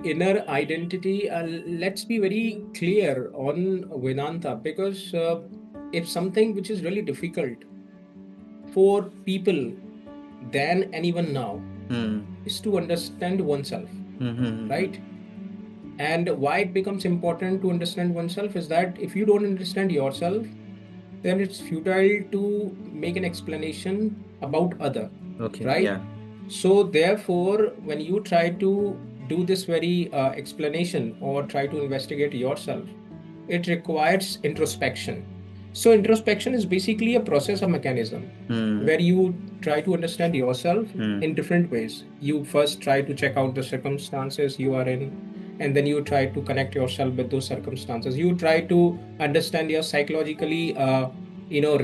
inner identity, let's be very clear on Vedanta, because it's something which is really difficult for people than anyone now Hmm. is to understand oneself, Mm-hmm. right? And why it becomes important to understand oneself is that if you don't understand yourself, then it's futile to make an explanation about other, Okay, right? yeah. So therefore, when you try to do this very explanation or try to investigate yourself, it requires introspection. So introspection is basically a process, a mechanism Hmm. where you try to understand yourself Hmm. in different ways. You first try to check out the circumstances you are in, and then you try to connect yourself with those circumstances. You try to understand your psychologically,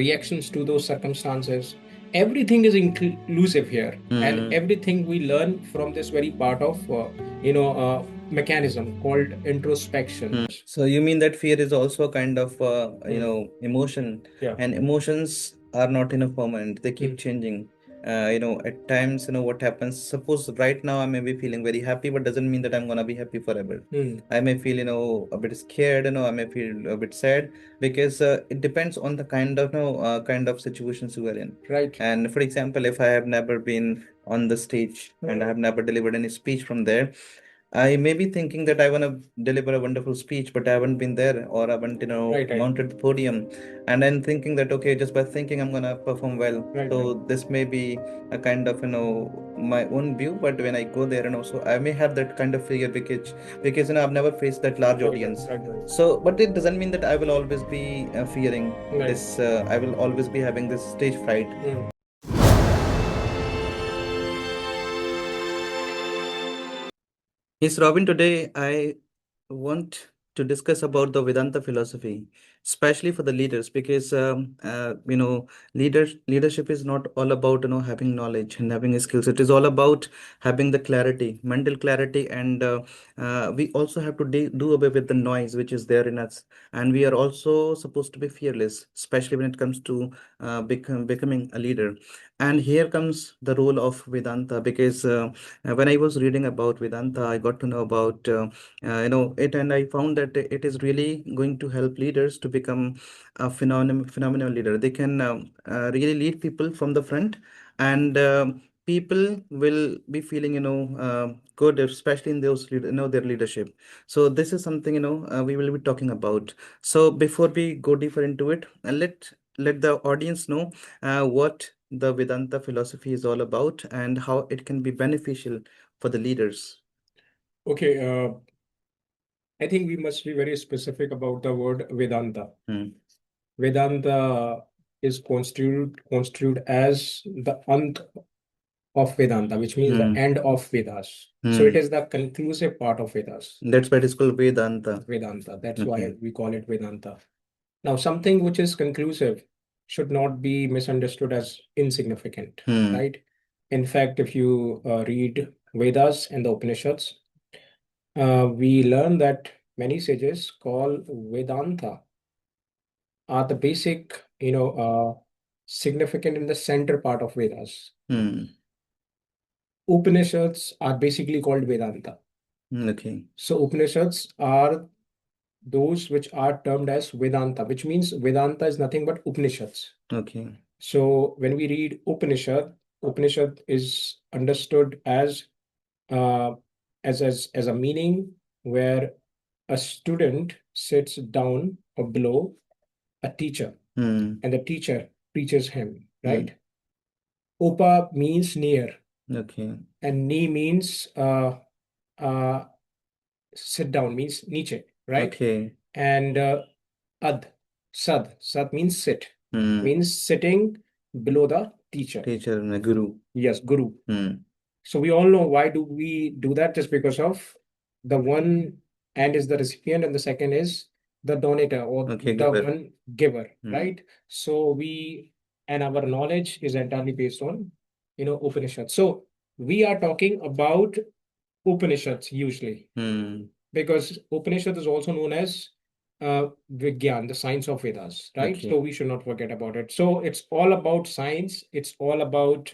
reactions to those circumstances. Everything is inclusive here, and Hmm. everything we learn from this very part of, mechanism called introspection. So you mean that fear is also a kind of Hmm. emotion, Yeah. and emotions are not permanent. They Hmm. keep changing. At times, what happens. Suppose right now I may be feeling very happy, but doesn't mean that I'm gonna be happy forever. Hmm. I may feel a bit scared. I may feel a bit sad because it depends on the kind of situations you are in. Right. And for example, if I have never been on the stage and I have never delivered any speech from there, I may be thinking that I want to deliver a wonderful speech, but I haven't been there or I haven't, Right. Right. mounted the podium. And I'm thinking that, okay, just by thinking I'm going to perform well. Right. Right. So this may be a kind of, my own view. But when I go there and also I may have that kind of fear because, I've never faced that large Right. Right. audience. Right. Right. So, but it doesn't mean that I will always be fearing Right. this. I will always be having this stage fright. Hmm. Yes, Robin, today I want to discuss about the Vedanta philosophy, especially for the leaders, because leadership is not all about having knowledge and having skills. It is all about having the clarity, mental clarity, and we also have to do away with the noise which is there in us, and we are also supposed to be fearless, especially when it comes to becoming a leader. And here comes the role of Vedanta, because when I was reading about Vedanta, I got to know about it, and I found that it is really going to help leaders to become a phenomenal leader. They can really lead people from the front, and people will be feeling good, especially in those their leadership. So this is something we will be talking about. So before we go deeper into it, let the audience know what the Vedanta philosophy is all about and how it can be beneficial for the leaders. Okay. I think we must be very specific about the word Vedanta. Hmm. Vedanta is construed as the ant of Vedanta, which means the Hmm. end of Vedas. So it Hmm. is the conclusive part of Vedas, That's why it is called Vedanta. Vedanta. That's why Okay. we call it Vedanta. Now, something which is conclusive should not be misunderstood as insignificant, Hmm. right? In fact, if you read Vedas and the Upanishads, we learn that many sages call Vedanta are the basic, significant in the center part of Vedas. Hmm. Upanishads are basically called Vedanta. Okay. So Upanishads are those which are termed as Vedanta, which means Vedanta is nothing but Upanishads. Okay. So when we read Upanishad is understood uh, as a meaning where a student sits down or below a teacher, Hmm. and the teacher teaches him, Hmm. right? Upa means near, Okay. and ni means uh, sit down, means niche, right? Okay. And ad, sad means sit, Hmm. means sitting below the teacher. Teacher and a guru. Yes, guru. Hmm. So we all know why do we do that? Just because of the one and is the recipient and the second is the donator or Okay, the giver. one giver, Hmm. right? So we and our knowledge is entirely based on Upanishads. So we are talking about Upanishads usually Hmm. because Upanishad is also known as Vigyan, the science of Vedas, right? Okay. So we should not forget about it. So it's all about science. It's all about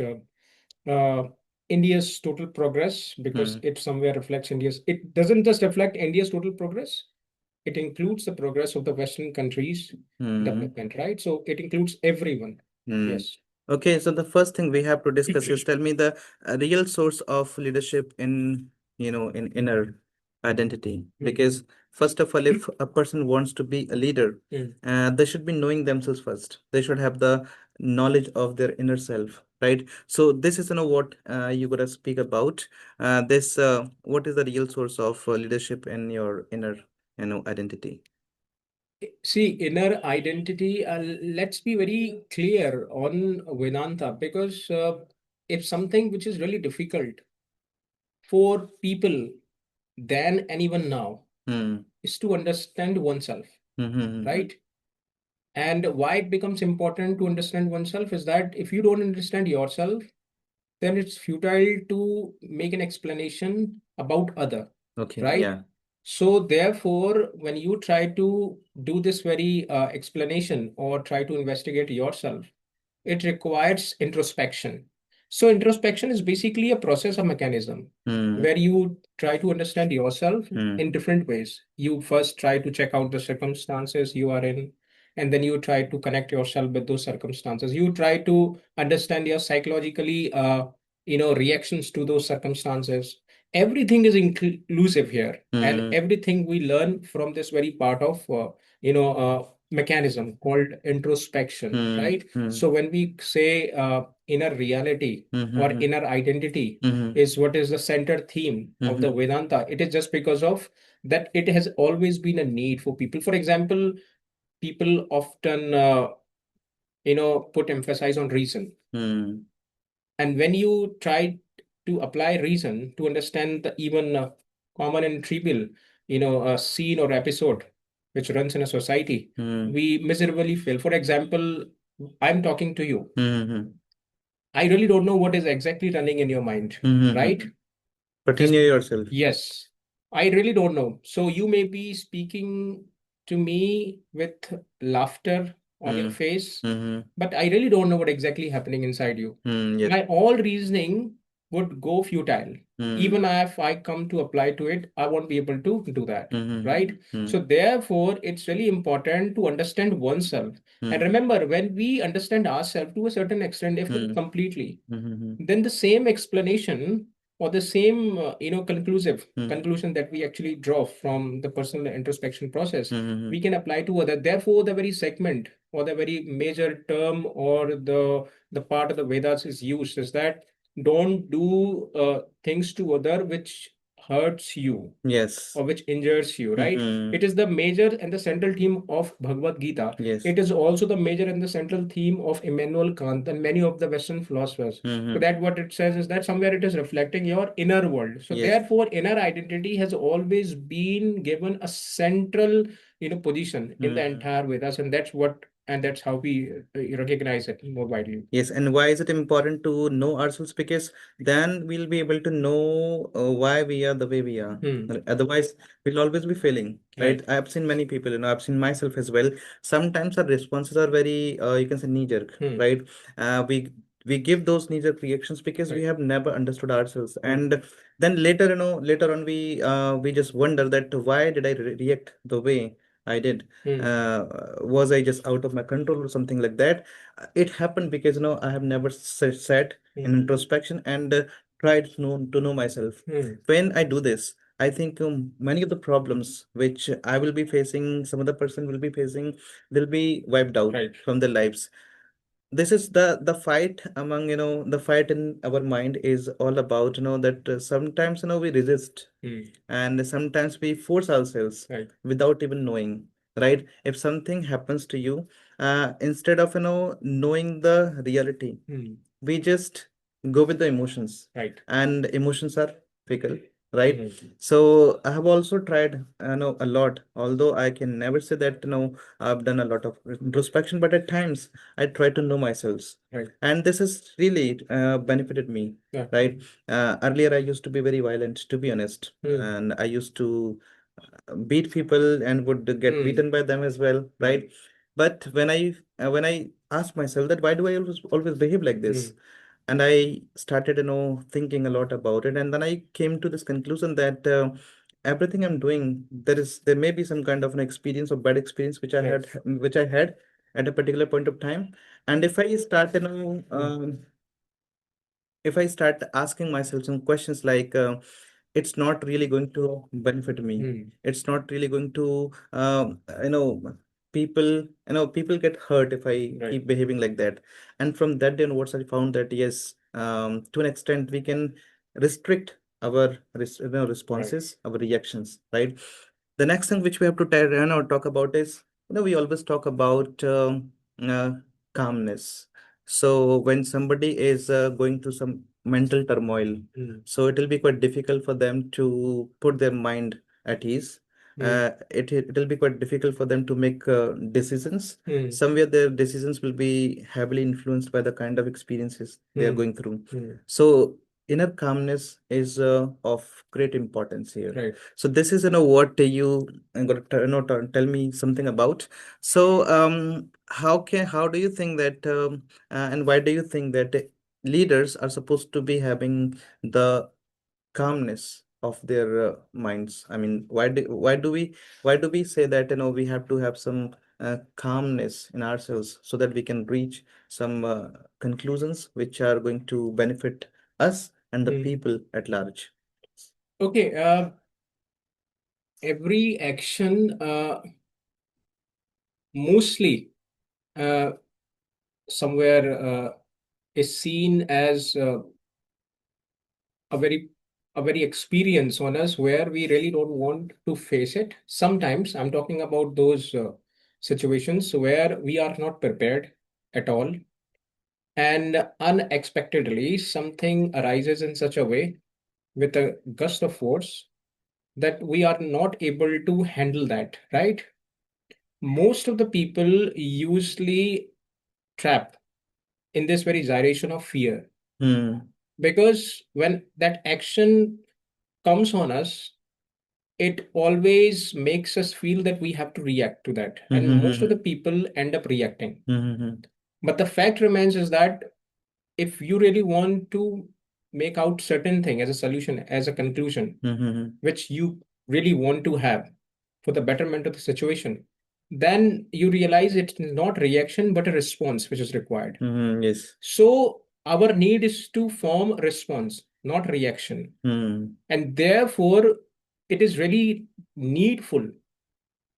India's total progress, because Hmm. it somewhere reflects India's, it doesn't just reflect India's total progress, it includes the progress of the Western countries' Hmm. development, right? So it includes everyone. Hmm. Yes. Okay, so the first thing we have to discuss is tell me the real source of leadership in, in inner identity. Because first of all, if a person wants to be a leader, Mm. they should be knowing themselves first. They should have the knowledge of their inner self, right? So this is, what you gotta speak about. This What is the real source of leadership in your inner, identity? See, inner identity, let's be very clear on Vedanta, because if something which is really difficult for people than anyone now Hmm. is to understand oneself, Hmm. right? And why it becomes important to understand oneself is that if you don't understand yourself, then it's futile to make an explanation about other, Okay, right? yeah. So therefore, when you try to do this very explanation or try to investigate yourself, it requires introspection. So introspection is basically a process, a mechanism Hmm. where you try to understand yourself Hmm. in different ways. You first try to check out the circumstances you are in, and then you try to connect yourself with those circumstances. You try to understand your psychologically, reactions to those circumstances. Everything is inclusive here, and Hmm. everything we learn from this very part of, mechanism called introspection, Hmm. right? Hmm. So when we say inner reality or Hmm. inner identity Hmm. is what is the center theme of the Hmm. Vedanta, it is just because of that it has always been a need for people. For example, people often put emphasis on reason, Hmm. and when you try to apply reason to understand the even common and trivial, scene or episode which runs in a society, Hmm. we miserably fail. For example, I'm talking to you. Hmm. I really don't know what is exactly running in your mind, right? Hmm. But you Just know yourself. yes, I really don't know. So you may be speaking to me with laughter on your Hmm. face, Hmm. but I really don't know what exactly happening inside you. Hmm. Yes. My all reasoning would go futile. Hmm. Even if I come to apply to it, I won't be able to do that, Hmm. right? Hmm. So therefore, it's really important to understand oneself. And Hmm. remember, when we understand ourselves to a certain extent, if not Hmm. completely, Hmm. then the same explanation or the same conclusive Hmm. conclusion that we actually draw from the personal introspection process, Hmm. we can apply to other. Therefore the very segment or the very major term or the part of the Vedas is used is that don't do things to other which hurts you Yes. or which injures you, right? Hmm. It is the major and the central theme of Bhagavad Gita. Yes. It is also the major and the central theme of Immanuel Kant and many of the Western philosophers. So Hmm. that what it says is that somewhere it is reflecting your inner world. So Yes. therefore, inner identity has always been given a central, position in the Hmm. entire Vedas, and that's how we recognize it more widely. Yes, and why is it important to know ourselves? Because then we'll be able to know why we are the way we are. Hmm. Otherwise, we'll always be failing, right? Right. I've seen many people, I've seen myself as well. Sometimes our responses are very, you can say, knee-jerk, Hmm. right? We give those knee-jerk reactions because we Right. have never understood ourselves, Hmm. and then later, later on, we just wonder that why did I react the way I did? Hmm. Was I just out of my control or something like that? It happened because I have never sat in Hmm. introspection and tried to know myself. Hmm. When I do this, I think many of the problems which I will be facing, some other person will be facing, they'll be wiped out Right. from their lives. This is the fight among, the fight in our mind is all about, that sometimes, we resist, Hmm. and sometimes we force ourselves Right. without even knowing, right? If something happens to you, instead of, knowing the reality, Hmm. we just go with the emotions, Right. and emotions are fickle, right? Hmm. So I have also tried, a lot, although I can never say that, I've done a lot of introspection, but at times I try to know myself, Right. and this has really benefited me, Yeah. right? Earlier I used to be very violent, to be honest, Hmm. and I used to beat people and would get Hmm. beaten by them as well, Right. right? But when I ask myself that why do I always behave like Hmm. this, And I started, thinking a lot about it. And then I came to this conclusion that everything I'm doing, there may be some kind of an experience or bad experience which I had at a particular point of time. And if I start asking myself some questions like, it's not really going to benefit me. It's not really going to, people get hurt if I keep behaving like that. And from that day onwards, I found that yes, to an extent, we can restrict our responses, our reactions, right? The next thing which we have to talk about is, we always talk about uh, calmness. So when somebody is going through some mental turmoil, so it will be quite difficult for them to put their mind at ease. It will be quite difficult for them to make decisions. Somewhere their decisions will be heavily influenced by the kind of experiences they are going through. So inner calmness is of great importance here. Right. So this is, what you got to tell me something about. So how do you think that and why do you think that leaders are supposed to be having the calmness of their minds? I mean, why do we say that, we have to have some calmness in ourselves so that we can reach some conclusions which are going to benefit us and the people at large? Okay, every action mostly uh, somewhere is seen as a very a very experience on us where we really don't want to face it. Sometimes I'm talking about those situations where we are not prepared at all, and unexpectedly something arises in such a way with a gust of force that we are not able to handle that, right? Most of the people usually trap in this very gyration of fear, Hmm. because when that action comes on us, it always makes us feel that we have to react to that, and most of Hmm. the people end up reacting. Hmm. But the fact remains is that if you really want to make out certain thing as a solution, as a conclusion, Hmm. which you really want to have for the betterment of the situation, then you realize it's not reaction but a response which is required. Hmm. Yes. So our need is to form response, not reaction. Hmm. And therefore, it is really needful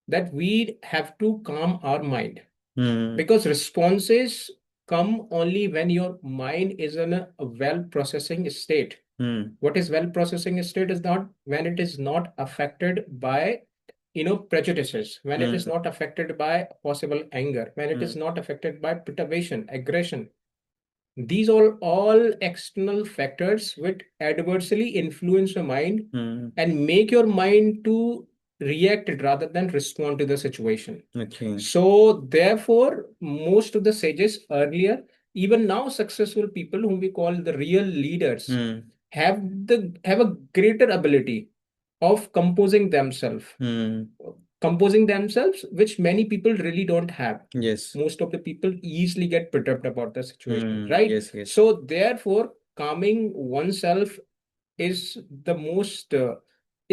that we have to calm our mind, Hmm. because responses come only when your mind is in a well processing state. Hmm. What is well processing state is not when it is not affected by prejudices, when it is Hmm. not affected by possible anger, when it is Hmm. not affected by perturbation, aggression. These are all external factors which adversely influence your mind Hmm. and make your mind to react rather than respond to the situation. Okay. So, therefore, most of the sages earlier, even now successful people whom we call the real leaders, Hmm. have a greater ability of Hmm. composing themselves, which many people really don't have. Yes. Most of the people easily get perturbed about the situation, Hmm. right? Yes. Yes. So, therefore, calming oneself is the most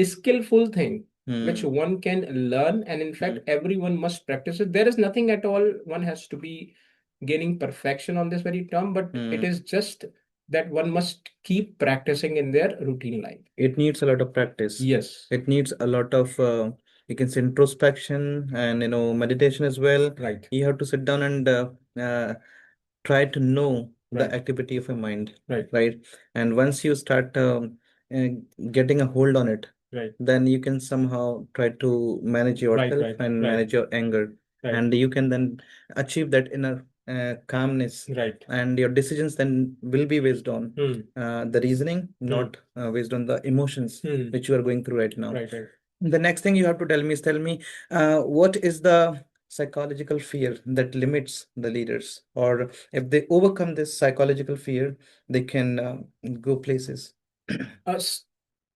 skillful thing which Hmm. one can learn, and in fact, Hmm. everyone must practice it. There is nothing at all one has to be gaining perfection on this very term, but it Hmm. is just that one must keep practicing in their routine life. It needs a lot of practice. Yes, It needs a lot of, you can say, introspection and, meditation as well. right, You have to sit down and try to know the right, activity of your mind, right, right? And once you start uh, getting a hold on it, right, then you can somehow try to manage right, yourself right, and right, manage your anger, right, and you can then achieve that inner calmness, right. and your decisions then will be based on Hmm. the reasoning, Hmm. not based on the emotions Hmm. which you are going through right now. Right, right. The next thing you have to tell me, what is the psychological fear that limits the leaders, or if they overcome this psychological fear, they can go places. Us,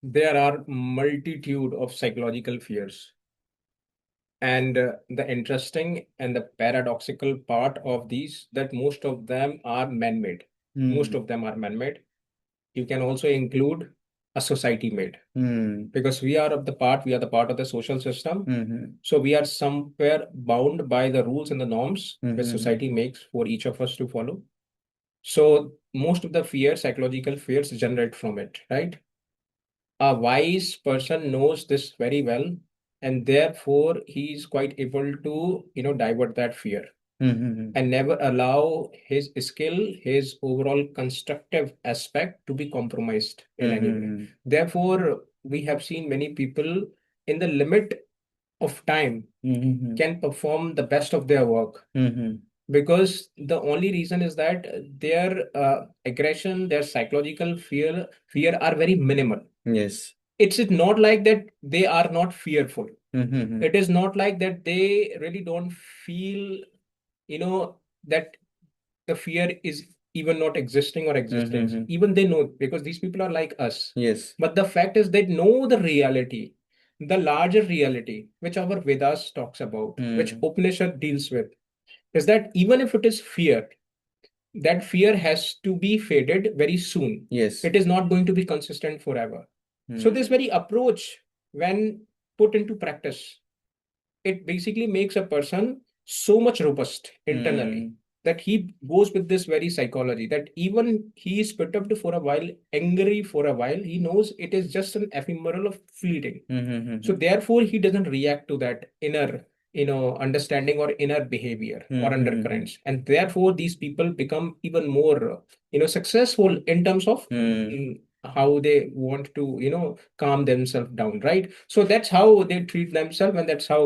there are multitude of psychological fears. And the interesting and the paradoxical part of these that most of them are man-made. Most Hmm. of them are man-made. You can also include a society made, Hmm. because we are the part of the social system. Hmm. So we are somewhere bound by the rules and the norms which Hmm. society makes for each of us to follow. So most of the fear, psychological fears, generate from it, right? A wise person knows this very well, and therefore he is quite able to, divert that fear Hmm. and never allow his skill, his overall constructive aspect to be compromised in any way. Hmm. Therefore, we have seen many people in the limit of time Hmm. can perform the best of their work, Hmm. because the only reason is that their aggression, their psychological fear are very minimal. Yes. It's not like that they are not fearful. Hmm. It is not like that they really don't feel, that the fear is even not existing or existence. Hmm. Even they know, because these people are like us. Yes. But the fact is they know the reality, the larger reality, which our Vedas talks about, which Hmm. Upanishad deals with, is that even if it is fear, that fear has to be faded very soon. Yes. It is not going to be consistent forever. So this Hmm. very approach, when put into practice, it basically makes a person so much robust internally Hmm. that he goes with this very psychology that even he is perturbed for a while, angry for a while, he knows it is just an ephemeral of fleeting. So Hmm. therefore, he doesn't react to that inner, understanding or inner behavior or Hmm. undercurrents, and therefore these people become even more, successful in terms of Hmm. how they want to, calm themselves down, right? So that's how they treat themselves, and that's how,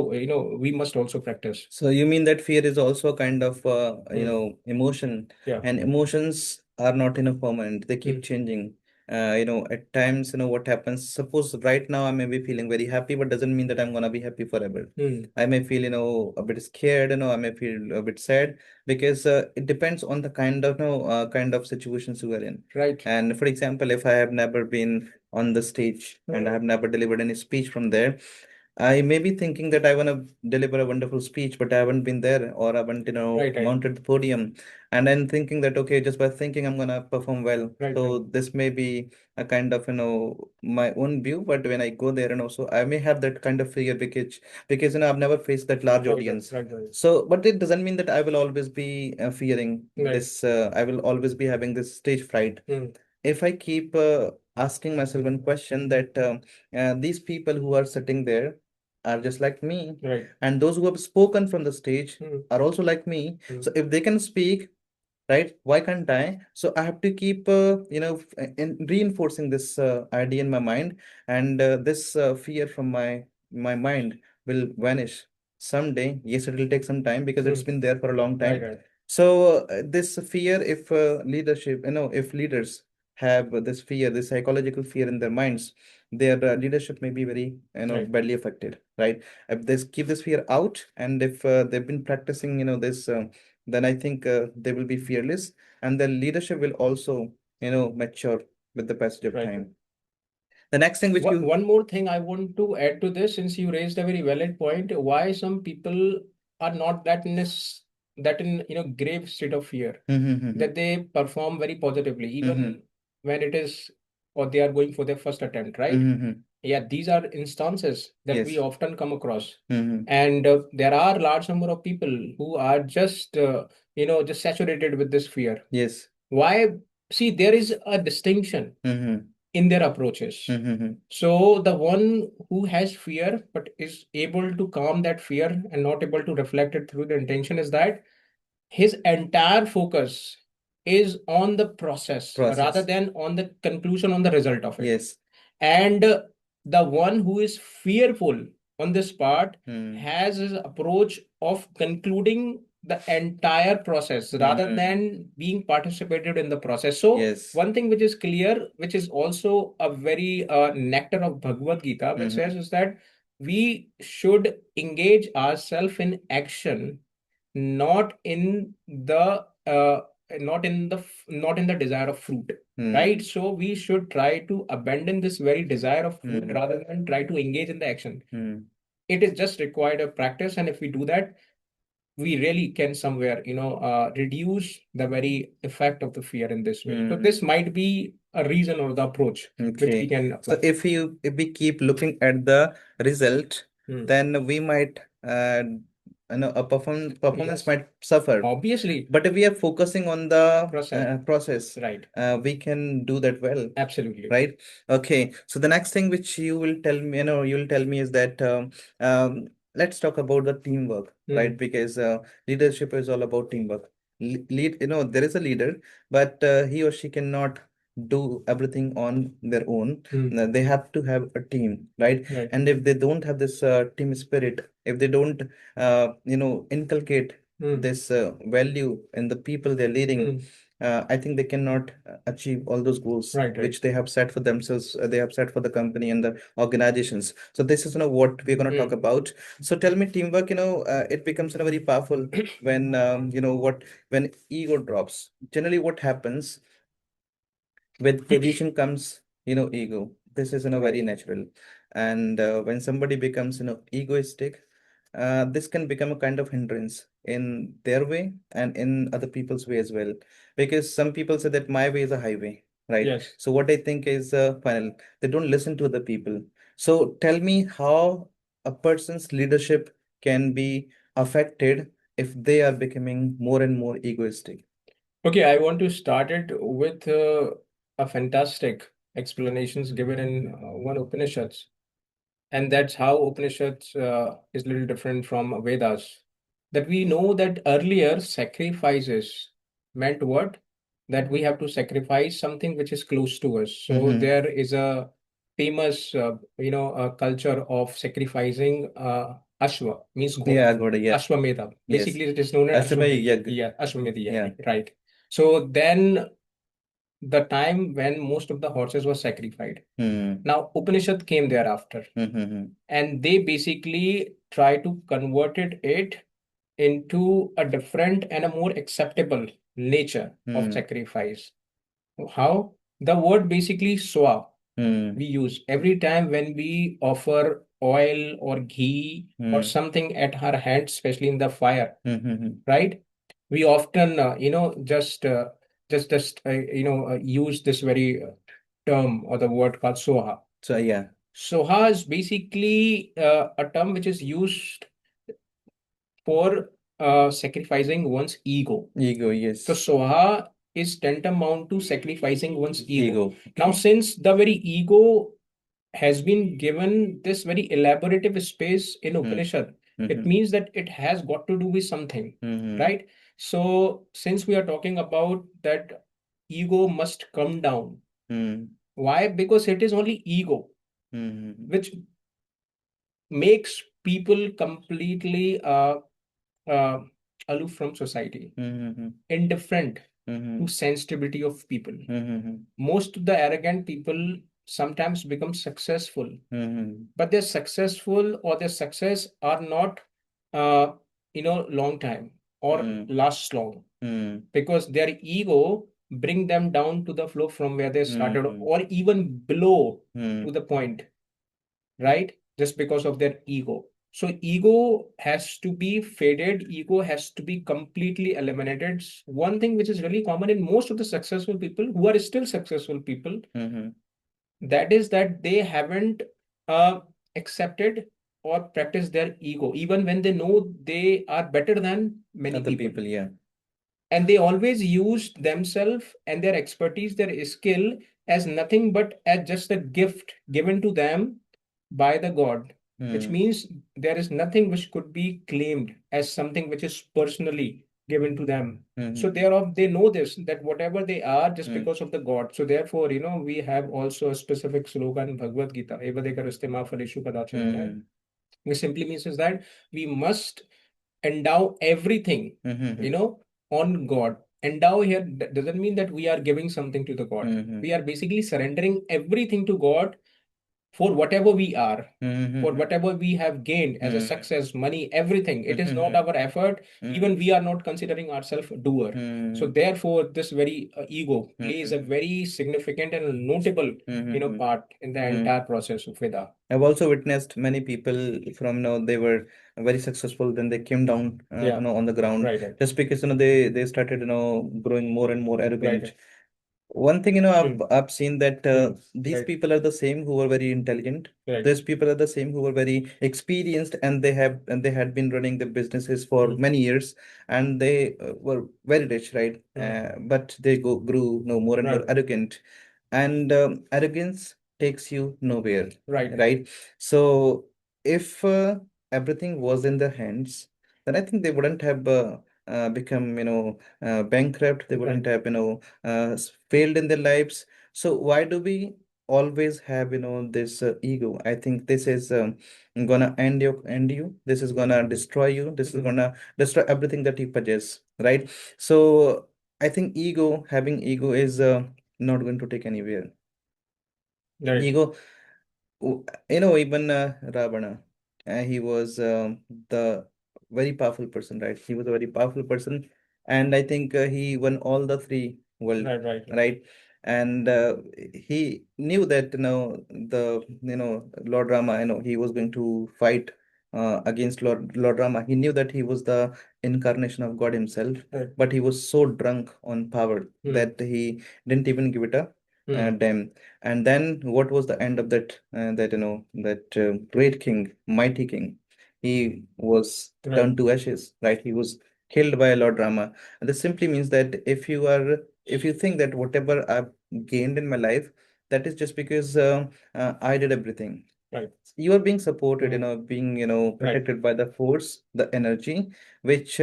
we must also practice. So you mean that fear is also a kind of Hmm. emotion, Yeah. and emotions are not permanent. They keep Hmm. changing. At times, what happens. Suppose right now I may be feeling very happy, but doesn't mean that I'm gonna be happy forever. Hmm. I may feel a bit scared. I may feel a bit sad, because it depends on the kind of situations you are in. Right. And for example, if I have never been on the stage and I have never delivered any speech from there, I may be thinking that I want to deliver a wonderful speech, but I haven't been there, or I haven't, Right. Right. mounted the podium. And I'm thinking that, okay, just by thinking I'm gonna perform well. Right. Right. So this may be a kind of, my own view, but when I go there and also I may have that kind of fear, because I've never faced that large Right. Right. audience. Right. Right. So, but it doesn't mean that I will always be fearing Right. this. I will always be having this stage fright. Hmm. If I keep asking myself one question, that these people who are sitting there are just like me, Right. and those who have spoken from the stage Hmm. are also like me. Hmm. So if they can speak, right, why can't I? So I have to keep reinforcing this idea in my mind, and this fear from my mind will vanish someday. Yes, it will take some time because Hmm. it's been there for a long Right. time. Right. So this fear, if leadership, if leaders have this fear, this psychological fear in their minds, their leadership may be very Right. badly affected, right? If they keep this fear out, and if they've been practicing this, then I think they will be fearless, and their leadership will also mature with the passage of Right. Right. time. The next thing which you One more thing I want to add to this, since you raised a very valid point, why some people are not that in, grave state of fear, Mm-hmm. that they perform very positively, Mm-hmm. even when it is, or they are going for their first attempt, right? Mm-hmm. Yeah, these are instances that we Yes. often come across. Mm-hmm. And there are large number of people who are just, just saturated with this fear. Yes. Why? See, there is a distinction Mm-hmm. in their approaches. Mm-hmm. So the one who has fear but is able to calm that fear and not able to reflect it through the intention is that his entire focus is on the process rather Process. than on the conclusion, on the result of it. Yes. And the one who is fearful on this part Mm-hmm. has his approach of concluding the entire process rather Mm-hmm. than being participated in the process. So Yes. one thing which is clear, which is also a very nectar of Bhagavad Gita, which says Mm-hmm. is that we should engage ourselves in action, not in the not in the desire of fruit, Mm-hmm. right? So we should try to abandon this very desire of fruit Mm-hmm. rather than try to engage in the action. Mm-hmm. It is just required a practice, and if we do that, we really can somewhere, reduce the very effect of the fear in this way. So Hmm. this might be a reason or the approach which we Okay. can So apply. if we keep looking at the result, Hmm. then we might a performance Yes, might suffer. obviously. But if we are focusing on the Process. process, Right. we can do that well, Absolutely. right? Okay. So the next thing which you will tell me, you will tell me is that let's talk about the teamwork, Hmm. right? Because leadership is all about teamwork. Lead, there is a leader, but he or she cannot do everything on their own. Hmm. They have to have a team, right? Right. And if they don't have this team spirit, if they don't inculcate Hmm. this value in the people they're leading, Hmm. I think they cannot achieve all those goals Right, right. which they have set for themselves, they have set for the company and the organizations. So this is what we're going to talk Hmm. about. So tell me, teamwork, it becomes very powerful when when ego drops. Generally, what happens with position comes ego. This is very Right. natural. And when somebody becomes egoistic, this can become a kind of hindrance in their way and in other people's way as well, because some people say that my way is a highway, right? Yes. So what I think is final, they don't listen to other people. So tell me how a person's leadership can be affected if they are becoming more and more egoistic. Okay, I want to start it with a fantastic explanations given in one Upanishads. And that's how Upanishads is a little different from Vedas. That we know that earlier sacrifices meant what? That we have to sacrifice something which is close to us. So Mm-hmm. there is a famous, a culture of sacrificing Ashwa, means Ghoda, Yeah, got it. Yeah. Ashwamedha. Yes. Basically, it is known as Astamay Yag. Yeah, Ashwamedha Yeah. Yagna, right? So then the time when most of the horses were sacrificed. Hmm. Now Upanishad came thereafter, Mm-hmm. and they basically try to converted it into a different and a more acceptable nature of Hmm. sacrifice. How? The word basically swa Hmm. we use every time when we offer oil or ghee or Hmm. something at our hands, especially in the fire, Mm-hmm. right? We often, use this very term or the word called soha. So yeah. Soha is basically a term which is used for sacrificing one's ego. Ego, So yes. soha is tantamount to sacrificing one's ego. Ego. Now, Okay. since the very ego has been given this very elaborative space in Hmm. Upanishad, it Mm-hmm. means that it has got to do with something, Mm-hmm. right? So, since we are talking about that ego must come down, Hmm. why? Because it is only ego Mm-hmm. which makes people completely uh, aloof from society, Mm-hmm. indifferent Mm-hmm. to sensitivity of people. Mm-hmm. Most of the arrogant people sometimes become successful, Mm-hmm. but their successful or their success are not, uh, long time or Mm-hmm. lasts long because their ego bring them down to the flow from where they started Mm-hmm. or even below Mm-hmm. to the point, right? Just because of their ego. So ego has to be faded, ego has to be completely eliminated. One thing which is really common in most of the successful people who are still successful people, Mm-hmm. that is that they haven't uh, accepted or practiced their ego, even when they know they are better than many Other people. people, yeah. And they always used themselves and their expertise, their skill as nothing but as just a gift given to them by the God, which Mm-hmm. means there is nothing which could be claimed as something which is personally given to them. So Mm-hmm. thereof they know this that whatever they are just Mm-hmm. because of the God. So therefore, we have also a specific slogan in Bhagavad Gita, "Eva dekar istema pharishu kadachana." Mm-hmm. Which simply means is that we must endow everything, Mm-hmm. on God. Endow here doesn't mean that we are giving something to the God. Mm-hmm. We are basically surrendering everything to God for whatever we are, for Mm-hmm. whatever we have gained as a success, money, everything. It is not Mm-hmm. our effort. Even we are not considering ourselves a doer. So Mm-hmm. therefore, this very ego plays a Mm-hmm. very significant and a notable, Mm-hmm. part in the Mm-hmm. entire process of Veda. I've also witnessed many people from, they were very successful, then they came down, Yeah. on the ground, Right. Right. just because, they started, growing more and more Right. arrogant. Right. One thing, Hmm. I've seen that these Right. people are the same who were very intelligent. Right. These people are the same who were very experienced, and they had been running the businesses for Hmm. many years, and they were very rich, right? Hmm. But they grew, more and more Right. arrogant, and arrogance takes you nowhere, Right. right? So if everything was in their hands, then I think they wouldn't have become, bankrupt. They wouldn't Right. have, failed in their lives. So why do we always have, this ego? I think this is gonna end you. This is gonna destroy you. This is Hmm. gonna destroy everything that you possess, right? So I think having ego is not going to take anywhere. Right. Ego, even Ravana, he was the very powerful person, right? He was a very powerful person, and I think he won all the three world, Right. Right. right? And he knew that, the Lord Rama, he was going to fight against Lord Rama. He knew that he was the incarnation of God himself, Right. but he was so drunk on power Hmm. that he didn't even give it a Hmm. damn. And then what was the end of that great king, mighty king? He was Right. turned to ashes, right? He was killed by Lord Rama. And this simply means that if you think that whatever I've gained in my life, that is just because I did everything. Right. You are being supported, Hmm. being, Right. protected by the force, the energy, which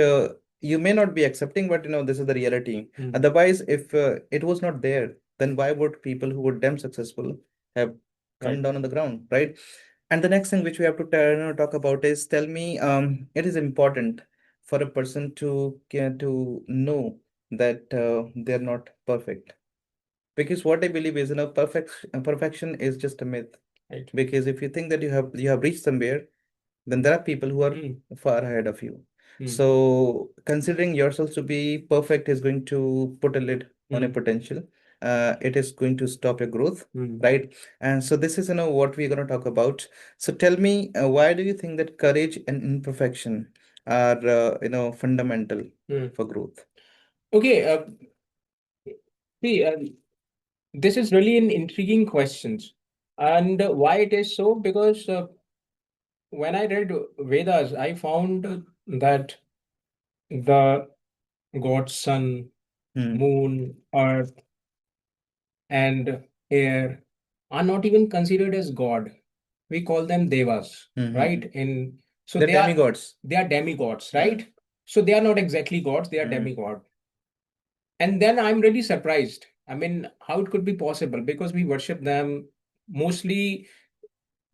you may not be accepting, but this is the reality. Hmm. Otherwise, if it was not there, then why would people who were damn successful have come Right. down on the ground, right? And the next thing which we have to talk about is, tell me, it is important for a person to know that they're not perfect, because what I believe is, perfection is just a myth. Right. Because if you think that you have reached somewhere, then there are people who are Hmm. far ahead of you. Hmm. So considering yourself to be perfect is going to put a lid on a Hmm. potential. It is going to stop your growth, Hmm. right? And so this is, what we're going to talk about. So tell me, why do you think that courage and imperfection are fundamental Hmm. for growth? Okay. See, this is really an intriguing question. And why it is so? Because when I read Vedas, I found that the gods, sun, Hmm. moon, earth, and air are not even considered as God. We call them devas, Mm-hmm. right? In so The demigods. they are demigods, Hmm. right? So they are not exactly gods, they are Hmm. demigod. And then I'm really surprised. I mean, how it could be possible because we worship them mostly.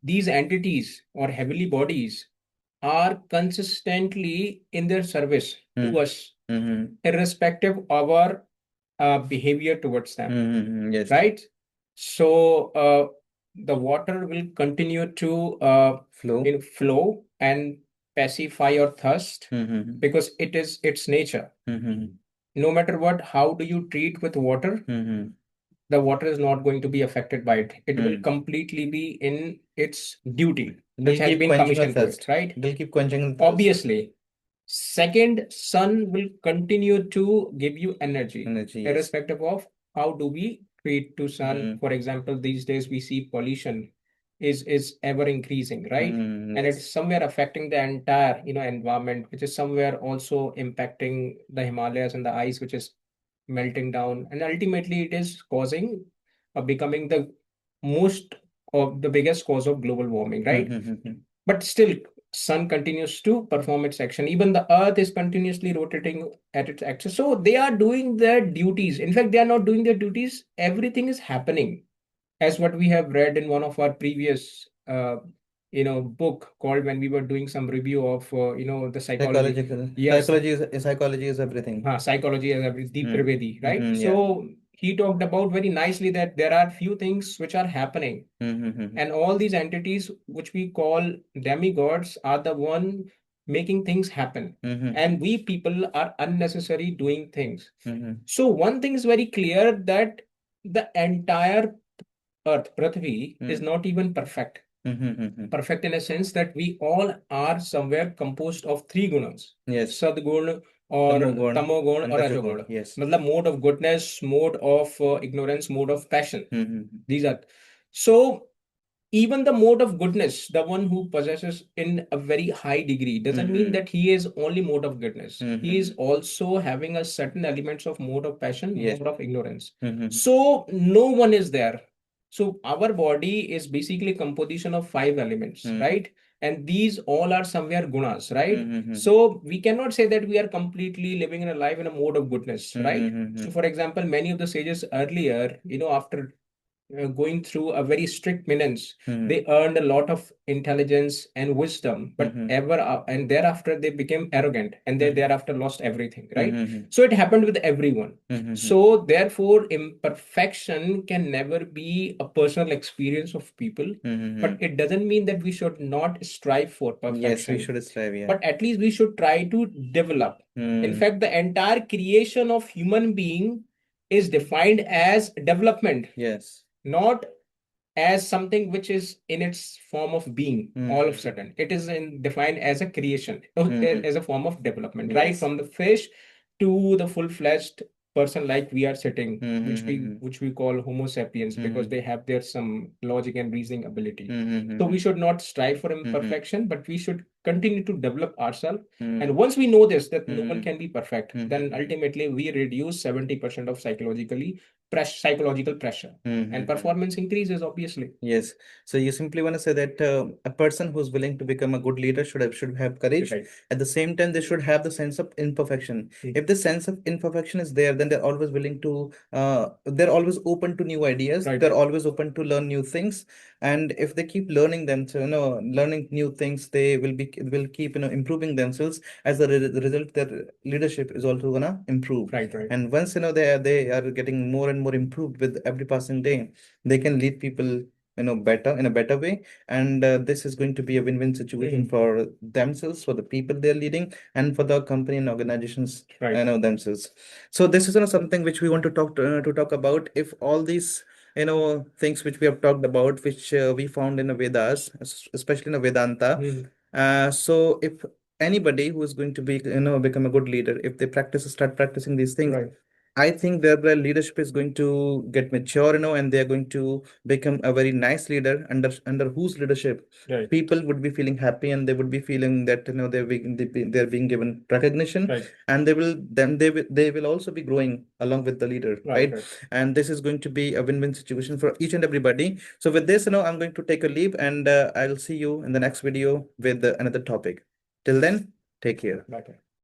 These entities or heavenly bodies are consistently in their service Hmm. to us, Hmm. irrespective of our behavior towards them, Yes. right? So the water will continue to Flow. flow and pacify your thirst Mm-hmm. because it is its nature. Mm-hmm. No matter what, how do you treat with water? Mm-hmm. The water is not going to be affected by it. It will Mm. completely be in its duty, which It'll has keep been quenching your commissioned to it, thirst. right? It'll keep quenching the thirst. Obviously. Second, sun will continue to give you energy, Energy, yes. irrespective of how do we treat to sun. Mm. For example, these days we see pollution is ever increasing, right? Mm. And Yes. it's somewhere affecting the entire, environment, which is somewhere also impacting the Himalayas and the ice, which is melting down. And ultimately it is causing becoming the most of the biggest cause of global warming, right? Mm-hmm. But still, sun continues to perform its action. Even the earth is continuously rotating at its axis. So they are doing their duties. In fact, they are not doing their duties. Everything is happening as what we have read in one of our previous book called when we were doing some review of the psychology. Psychological. Yes, Psychology is everything. psychology as a Deep Mm. Trivedi, right? Mm-hmm. Yeah. So he talked about very nicely that there are few things which are happening, and all these entities which we call demigods are the one making things happen, and we people are unnecessary doing things. So one thing is very clear, that the entire earth, Prithvi, is not even perfect. Perfect in a sense that we all are somewhere composed of three gunas. Yes. Sadgun or Tamogun tamogun and or Rajogun. rajogun. Yes. मतलब mode of goodness, mode of ignorance, mode of passion. These are so even the mode of goodness, the one who possesses in a very high degree, doesn't mean that he is only mode of goodness. He is also having a certain elements of mode of passion, Yes. mode of ignorance. So no one is there. So our body is basically composition of five elements, right? And these all are somewhere gunas, right? So we cannot say that we are completely living in a life in a mode of goodness, right? So for example, many of the sages earlier, after going through a very strict penance, they earned a lot of intelligence and wisdom, but and thereafter they became arrogant, and they thereafter lost everything, right? So it happened with everyone. So therefore, imperfection can never be a personal experience of people, but it doesn't mean that we should not strive for perfection. Yes, we should strive, yeah. But at least we should try to develop. In fact, the entire creation of human being is defined as development. Yes. Not as something which is in its form of being all of a sudden. It is defined as a creation, as a form of development, right? Yes. From the fish to the full-fledged person like we are sitting, which we call Homo sapiens, because they have their some logic and reasoning ability. So we should not strive for imperfection, but we should continue to develop ourselves. And once we know this, that no one can be perfect, then ultimately we reduce 70% of psychological pressure, and performance increases, obviously. Yes. So you simply want to say that a person who's willing to become a good leader should have courage. Right. At the same time, they should have the sense of imperfection. If the sense of imperfection is there, then they're always willing to they're always open to new ideas. Right. They're always open to learn new things. And if they keep learning them, so learning new things, they will keep improving themselves. As a result, their leadership is also gonna improve. Right. And once they are getting more and more improved with every passing day, they can lead people better in a better way, and this is going to be a win-win situation for themselves, for the people they're leading, and for the company and organizations Right. themselves. So this is something which we want to talk about. If all these things which we have talked about, which we found in the Vedas, especially in the Vedanta, so if anybody who is going to be become a good leader, if they start practicing these things, Right. I think their leadership is going to get mature, and they are going to become a very nice leader under whose leadership Right. people would be feeling happy, and they would be feeling that they're being given recognition, Right. and they will also be growing along with the leader, right? And this is going to be a win-win situation for each and everybody. So with this, I'm going to take a leave, and I'll see you in the next video with another topic. Till then, take care. Bye.